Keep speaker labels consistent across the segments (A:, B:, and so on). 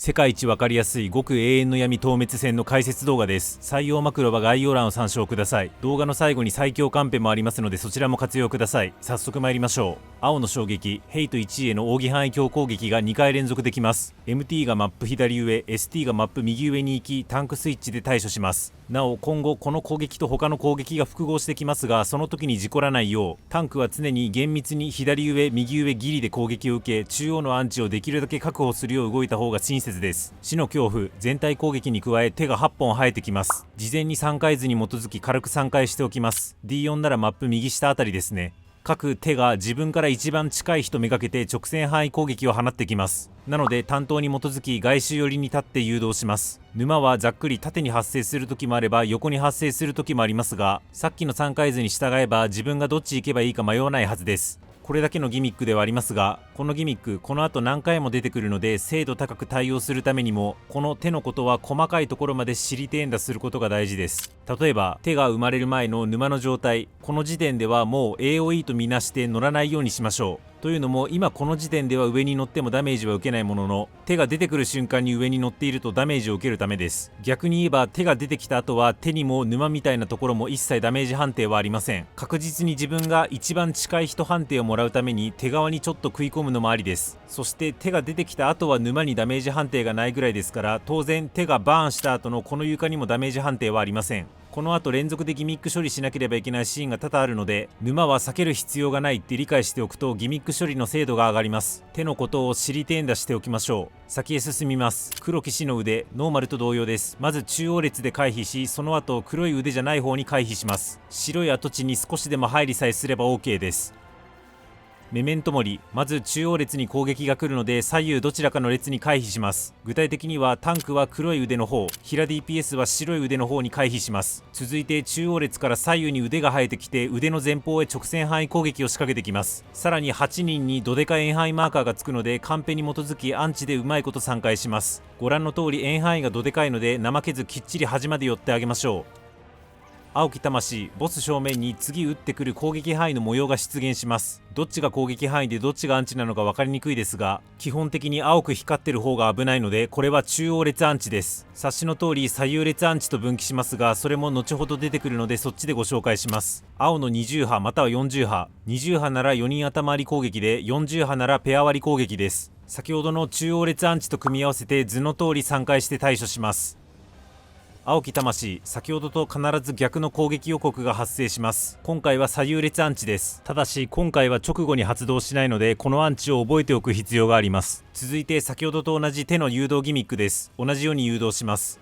A: 世界一わかりやすい極永遠の闇透滅戦の解説動画です。採用マクロは概要欄を参照ください。動画の最後に最強カンペもありますのでそちらも活用ください。早速参りましょう。青の衝撃、ヘイト1位への奥義範囲強攻撃が2回連続できます。MT がマップ左上、ST がマップ右上に行き、タンクスイッチで対処します。なお今後この攻撃と他の攻撃が複合してきますが、その時に事故らないようタンクは常に厳密に左上右上ギリで攻撃を受け、中央のアンチをできるだけ確保するよう動いた方が親切です。死の恐怖、全体攻撃に加え手が8本生えてきます。事前に3回図に基づき軽く3回しておきます。 D4 ならマップ右下あたりですね。各手が自分から一番近い人めがけて直線範囲攻撃を放ってきます。なので担当に基づき外周寄りに立って誘導します。沼はざっくり縦に発生する時もあれば横に発生する時もありますが、さっきの3回図に従えば自分がどっち行けばいいか迷わないはずです。これだけのギミックではありますが、このギミックこの後何回も出てくるので精度高く対応するためにもこの手のことは細かいところまで知りてんだすることが大事です。例えば手が生まれる前の沼の状態、この時点ではもう AOE とみなして乗らないようにしましょう。というのも今この時点では上に乗ってもダメージは受けないものの、手が出てくる瞬間に上に乗っているとダメージを受けるためです。逆に言えば手が出てきた後は手にも沼みたいなところも一切ダメージ判定はありません。確実に自分が一番近い人判定をもらうために手側にちょっと食い込むのもありです。そして手が出てきた後は沼にダメージ判定がないぐらいですから、当然手がバーンした後のこの床にもダメージ判定はありません。この後連続でギミック処理しなければいけないシーンが多々あるので、沼は避ける必要がないって理解しておくとギミック処理の精度が上がります。手のことを知りてんだしておきましょう。先へ進みます。黒騎士の腕、ノーマルと同様です。まず中央列で回避し、その後黒い腕じゃない方に回避します。白い跡地に少しでも入りさえすれば OK です。メメントモリ、まず中央列に攻撃が来るので左右どちらかの列に回避します。具体的にはタンクは黒い腕の方、平 DPS は白い腕の方に回避します。続いて中央列から左右に腕が生えてきて腕の前方へ直線範囲攻撃を仕掛けてきます。さらに8人にどでかい円範囲マーカーがつくのでカンペに基づきアンチでうまいこと3回します。ご覧の通り円範囲がどでかいので怠けずきっちり端まで寄ってあげましょう。青き魂、ボス正面に次打ってくる攻撃範囲の模様が出現します。どっちが攻撃範囲でどっちがアンチなのか分かりにくいですが、基本的に青く光ってる方が危ないのでこれは中央列アンチです。察しの通り左右列アンチと分岐しますが、それも後ほど出てくるのでそっちでご紹介します。青の20波または40波、20波なら4人頭割り攻撃で40波ならペア割り攻撃です。先ほどの中央列アンチと組み合わせて図の通り3回して対処します。青き魂、先ほどと必ず逆の攻撃予告が発生します。今回は左右列アンチです。ただし今回は直後に発動しないのでこのアンチを覚えておく必要があります。続いて先ほどと同じ手の誘導ギミックです。同じように誘導します。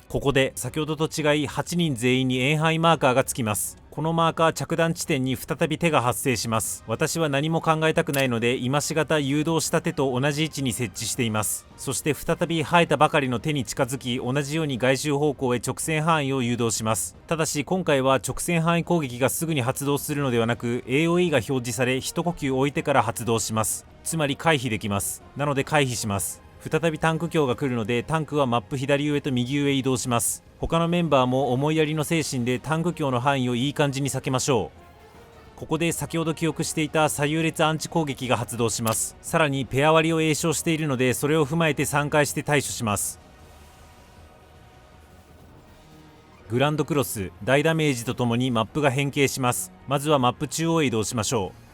A: ここで先ほどと違い8人全員に円範囲マーカーがつきます。このマーカー着弾地点に再び手が発生します。私は何も考えたくないので今しがた誘導した手と同じ位置に設置しています。そして再び生えたばかりの手に近づき、同じように外周方向へ直線範囲を誘導します。ただし今回は直線範囲攻撃がすぐに発動するのではなく AOE が表示され一呼吸置いてから発動します。つまり回避できます。なので回避します。再びタンク強が来るのでタンクはマップ左上と右上へ移動します。他のメンバーも思いやりの精神でタンク強の範囲をいい感じに避けましょう。ここで先ほど記憶していた左右列アンチ攻撃が発動します。さらにペア割りを詠唱しているのでそれを踏まえて3回して対処します。グランドクロス、大ダメージとともにマップが変形します。まずはマップ中央へ移動しましょう。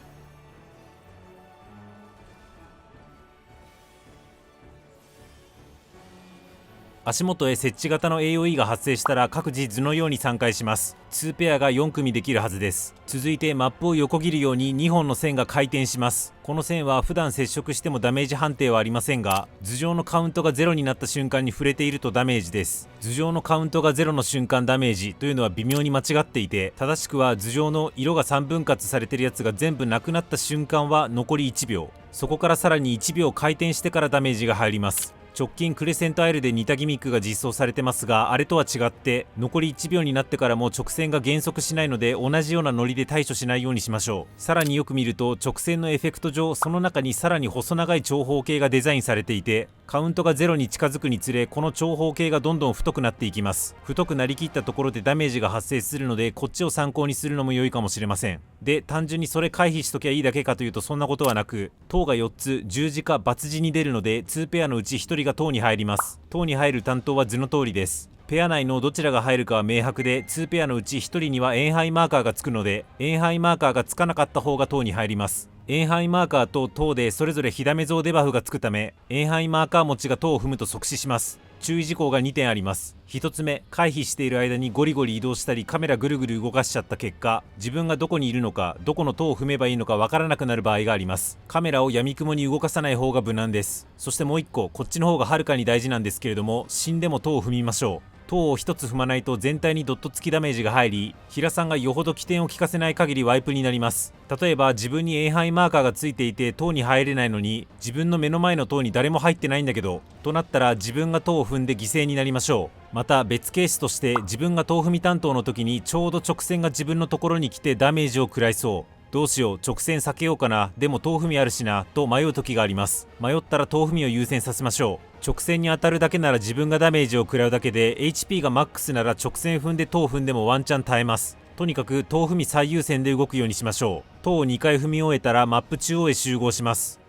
A: 足元へ設置型の AOE が発生したら各自図のように3回します。2ペアが4組できるはずです。続いてマップを横切るように2本の線が回転します。この線は普段接触してもダメージ判定はありませんが、図上のカウントが0になった瞬間に触れているとダメージです。図上のカウントが0の瞬間ダメージというのは微妙に間違っていて、正しくは図上の色が3分割されてるやつが全部なくなった瞬間は残り1秒、そこからさらに1秒回転してからダメージが入ります。直近クレセントアイルで似たギミックが実装されてますが、あれとは違って残り1秒になってからも直線が減速しないので、同じようなノリで対処しないようにしましょう。さらによく見ると直線のエフェクト上、その中にさらに細長い長方形がデザインされていて、カウントが0に近づくにつれこの長方形がどんどん太くなっていきます。太くなりきったところでダメージが発生するので、こっちを参考にするのも良いかもしれません。で、単純にそれ回避しときゃいいだけかというと、そんなことはなく、塔が4つ十字か×字に出るので、2ペアのうち1人が塔に入ります。塔に入る担当は図の通りです。ペア内のどちらが入るかは明白で、2ペアのうち1人にはエンハイマーカーがつくので、エンハイマーカーがつかなかった方が塔に入ります。エンハイマーカーと塔でそれぞれ火ダメ増デバフがつくため、エンハイマーカー持ちが塔を踏むと即死します。注意事項が2点あります。1つ目、回避している間にゴリゴリ移動したりカメラぐるぐる動かしちゃった結果、自分がどこにいるのか、どこの塔を踏めばいいのかわからなくなる場合があります。カメラを闇雲に動かさない方が無難です。そしてもう1個、こっちの方がはるかに大事なんですけれども、死んでも塔を踏みましょう。塔を1つ踏まないと全体にドット付きダメージが入り、平さんがよほど起点を利かせない限りワイプになります。例えば自分にエンハイマーカーがついていて塔に入れないのに、自分の目の前の塔に誰も入ってないんだけどとなったら、自分が塔を踏んで犠牲になりましょう。また別ケースとして、自分が塔踏み担当の時にちょうど直線が自分のところに来てダメージを食らいそう。どうしよう、直線避けようかな、でも塔踏みあるしなと迷う時があります。迷ったら塔踏みを優先させましょう。直線に当たるだけなら自分がダメージを食らうだけで、 HP がマックスなら直線踏んで塔踏んでもワンチャン耐えます。とにかく塔踏み最優先で動くようにしましょう。塔を2回踏み終えたらマップ中央へ集合します。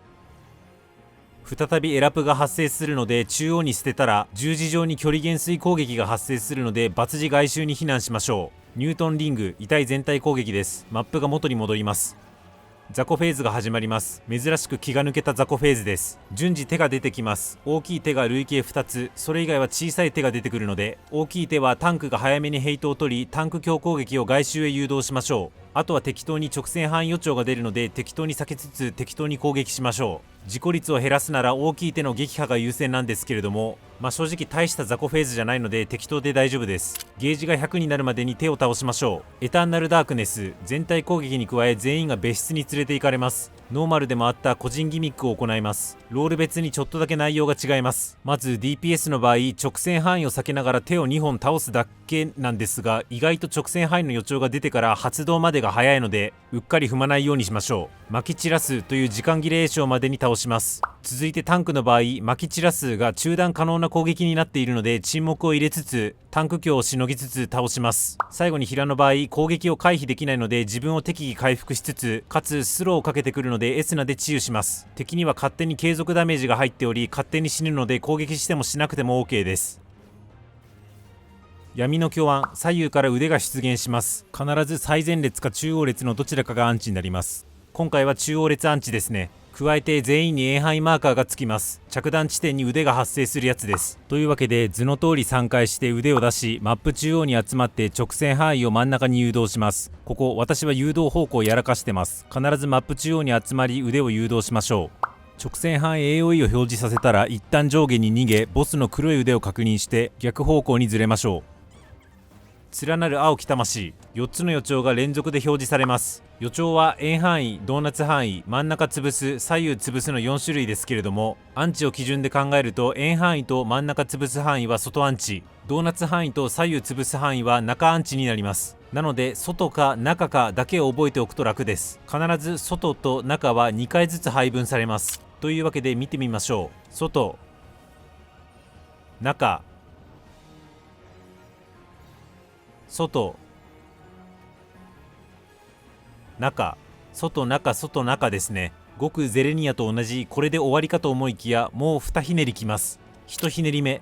A: 再びエラプが発生するので、中央に捨てたら十字状に距離減衰攻撃が発生するので、×字外周に避難しましょう。ニュートンリング遺体全体攻撃です。マップが元に戻ります。雑魚フェーズが始まります。珍しく気が抜けた雑魚フェーズです。順次手が出てきます。大きい手が累計2つ、それ以外は小さい手が出てくるので、大きい手はタンクが早めにヘイトを取り、タンク強攻撃を外周へ誘導しましょう。あとは適当に直線範囲予兆が出るので、適当に避けつつ適当に攻撃しましょう。事故率を減らすなら大きい手の撃破が優先なんですけれども、正直大した雑魚フェーズじゃないので適当で大丈夫です。ゲージが100になるまでに手を倒しましょう。エターナルダークネス全体攻撃に加え、全員が別室に連れて行かれます。ノーマルでもあった個人ギミックを行います。ロール別にちょっとだけ内容が違います。まず DPS の場合、直線範囲を避けながら手を2本倒すだけなんですが、意外と直線範囲の予兆が出てから発動までが早いので、うっかり踏まないようにしましょう。撒き散らすという時間切れ詠唱までに倒します。続いてタンクの場合、撒き散らすが中断可能な攻撃になっているので、沈黙を入れつつタンク強をしのぎつつ倒します。最後に平の場合、攻撃を回避できないので自分を適宜回復しつつ、かつスローをかけてくるのでエスナで治癒します。敵には勝手に継続ダメージが入っており、勝手に死ぬので攻撃してもしなくても OK です。闇の巨案、左右から腕が出現します。必ず最前列か中央列のどちらかがアンチになります。今回は中央列アンチですね。加えて全員にエンハイマーカーがつきます。着弾地点に腕が発生するやつです。というわけで図の通り3回して腕を出し、マップ中央に集まって直線範囲を真ん中に誘導します。ここ私は誘導方向をやらかしてます。必ずマップ中央に集まり腕を誘導しましょう。直線範囲 AOE を表示させたら一旦上下に逃げ、ボスの黒い腕を確認して逆方向にずれましょう。連なる青き魂、4つの予兆が連続で表示されます。予兆は円範囲、ドーナツ範囲、真ん中潰す、左右潰すの4種類ですけれども、アンチを基準で考えると円範囲と真ん中潰す範囲は外アンチ、ドーナツ範囲と左右潰す範囲は中アンチになります。なので外か中かだけを覚えておくと楽です。必ず外と中は2回ずつ配分されます。というわけで見てみましょう。外、中、外、中、外、中、外、中ですね。ごくゼレニアと同じ、これで終わりかと思いきや、もう2ひねりきます。1ひねり目、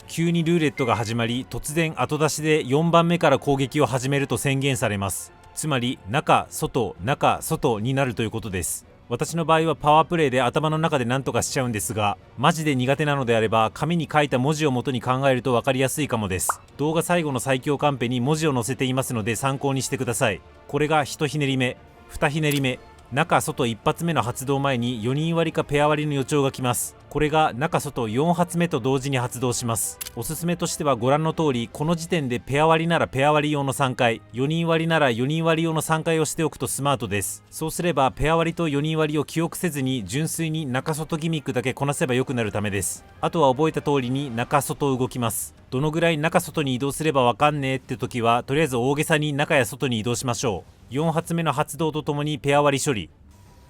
A: 急にルーレットが始まり、突然後出しで4番目から攻撃を始めると宣言されます。つまり中、外、中、外になるということです。私の場合はパワープレイで頭の中で何とかしちゃうんですが、マジで苦手なのであれば紙に書いた文字を元に考えると分かりやすいかもです。動画最後の最強カンペに文字を載せていますので参考にしてください。これが1ひねり目、2ひねり目、中外一発目の発動前に4人割りかペア割りの予兆が来ます。これが中外4発目と同時に発動します。おすすめとしてはご覧の通り、この時点でペア割りならペア割り用の3回、4人割りなら4人割り用の3回をしておくとスマートです。そうすればペア割りと4人割りを記憶せずに純粋に中外ギミックだけこなせば良くなるためです。あとは覚えた通りに中外動きます。どのぐらい中外に移動すればわかんねえって時は、とりあえず大げさに中や外に移動しましょう。4発目の発動とともにペア割り処理。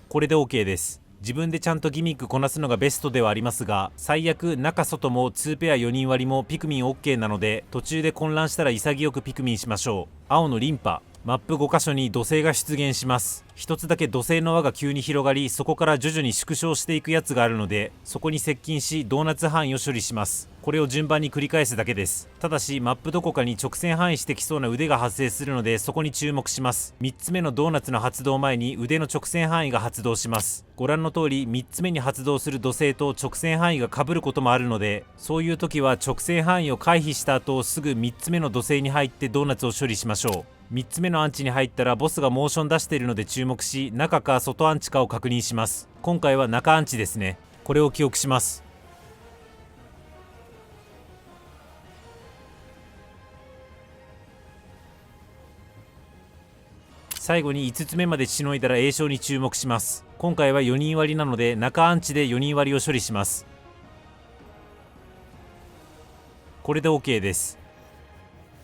A: これで OK です。自分でちゃんとギミックこなすのがベストではありますが、最悪中外も2ペア4人割りもピクミン OK なので、途中で混乱したら潔くピクミンしましょう。青のリンパ、マップ5箇所に土星が出現します。一つだけ土星の輪が急に広がり、そこから徐々に縮小していくやつがあるので、そこに接近しドーナツ範囲を処理します。これを順番に繰り返すだけです。ただしマップどこかに直線範囲してきそうな腕が発生するので、そこに注目します。3つ目のドーナツの発動前に腕の直線範囲が発動します。ご覧の通り3つ目に発動する土星と直線範囲が被ることもあるので、そういう時は直線範囲を回避した後すぐ3つ目の土星に入ってドーナツを処理しましょう。3つ目のアンチに入ったらボスがモーション出しているので注目し、中か外アンチかを確認します。今回は中アンチですね。これを記憶します。最後に5つ目までしのいだら栄翔に注目します。今回は4人割りなので中アンチで4人割りを処理します。これで OK です。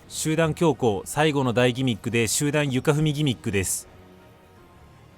A: 集団強行最後の大ギミックで集団床踏みギミックです。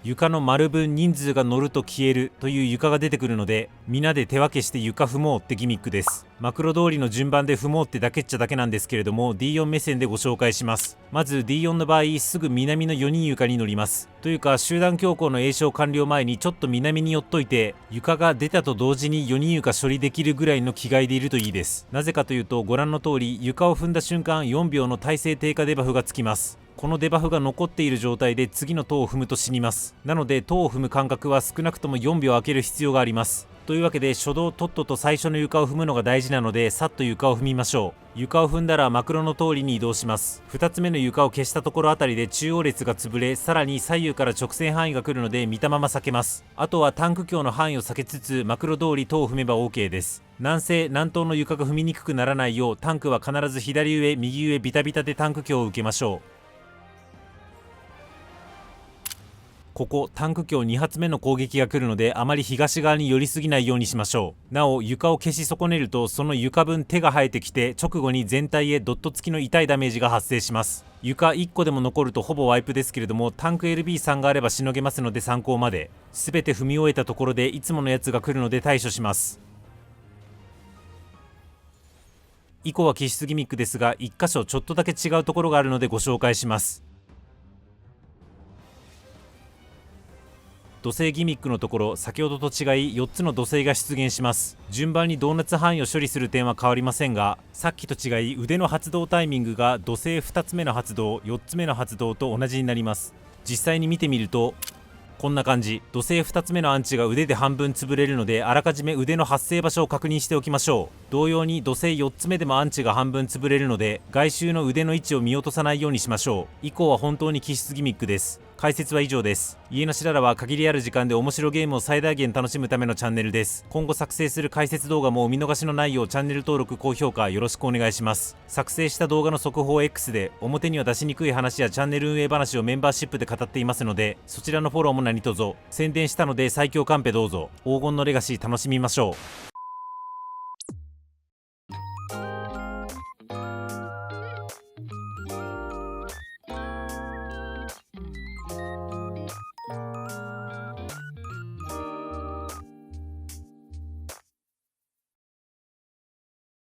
A: 床の丸分人数が乗ると消えるという床が出てくるので、皆で手分けして床踏もうってギミックです。マクロ通りの順番で踏もうってだけっちゃだけなんですけれども、 D4 目線でご紹介します。まず D4 の場合すぐ南の4人床に乗ります。というか集団強行の栄翔完了前にちょっと南に寄っといて、床が出たと同時に4人床処理できるぐらいの気概でいるといいです。なぜかというと、ご覧の通り床を踏んだ瞬間4秒の耐性低下デバフがつきます。このデバフが残っている状態で次の塔を踏むと死にます。なので塔を踏む間隔は少なくとも4秒空ける必要があります。というわけで初動とっとと最初の床を踏むのが大事なので、さっと床を踏みましょう。床を踏んだらマクロの通りに移動します。2つ目の床を消したところあたりで中央列が潰れ、さらに左右から直線範囲が来るので見たまま避けます。あとはタンク橋の範囲を避けつつマクロ通り塔を踏めば OK です。南西南東の床が踏みにくくならないよう、タンクは必ず左上右上ビタビタでタンク橋を受けましょう。ここタンク橋2発目の攻撃が来るので、あまり東側に寄りすぎないようにしましょう。なお床を消し損ねると、その床分手が生えてきて直後に全体へドット付きの痛いダメージが発生します。床1個でも残るとほぼワイプですけれども、タンク LB3 があればしのげますので参考まで。全て踏み終えたところでいつものやつが来るので対処します。以降は気質ギミックですが、1箇所ちょっとだけ違うところがあるのでご紹介します。土星ギミックのところ、先ほどと違い4つの土星が出現します。順番にドーナツ範囲を処理する点は変わりませんが、さっきと違い腕の発動タイミングが土星2つ目の発動4つ目の発動と同じになります。実際に見てみるとこんな感じ。土星2つ目のアンチが腕で半分潰れるので、あらかじめ腕の発生場所を確認しておきましょう。同様に土星4つ目でもアンチが半分潰れるので、外周の腕の位置を見落とさないようにしましょう。以降は本当に気質ギミックです。解説は以上です。家のしららは限りある時間で面白ゲームを最大限楽しむためのチャンネルです。今後作成する解説動画もお見逃しのないようチャンネル登録高評価よろしくお願いします。作成した動画の速報 X で表には出しにくい話やチャンネル運営話をメンバーシップで語っていますので、そちらのフォローも何卒。宣伝したので最強カンペどうぞ。黄金のレガシー楽しみましょう。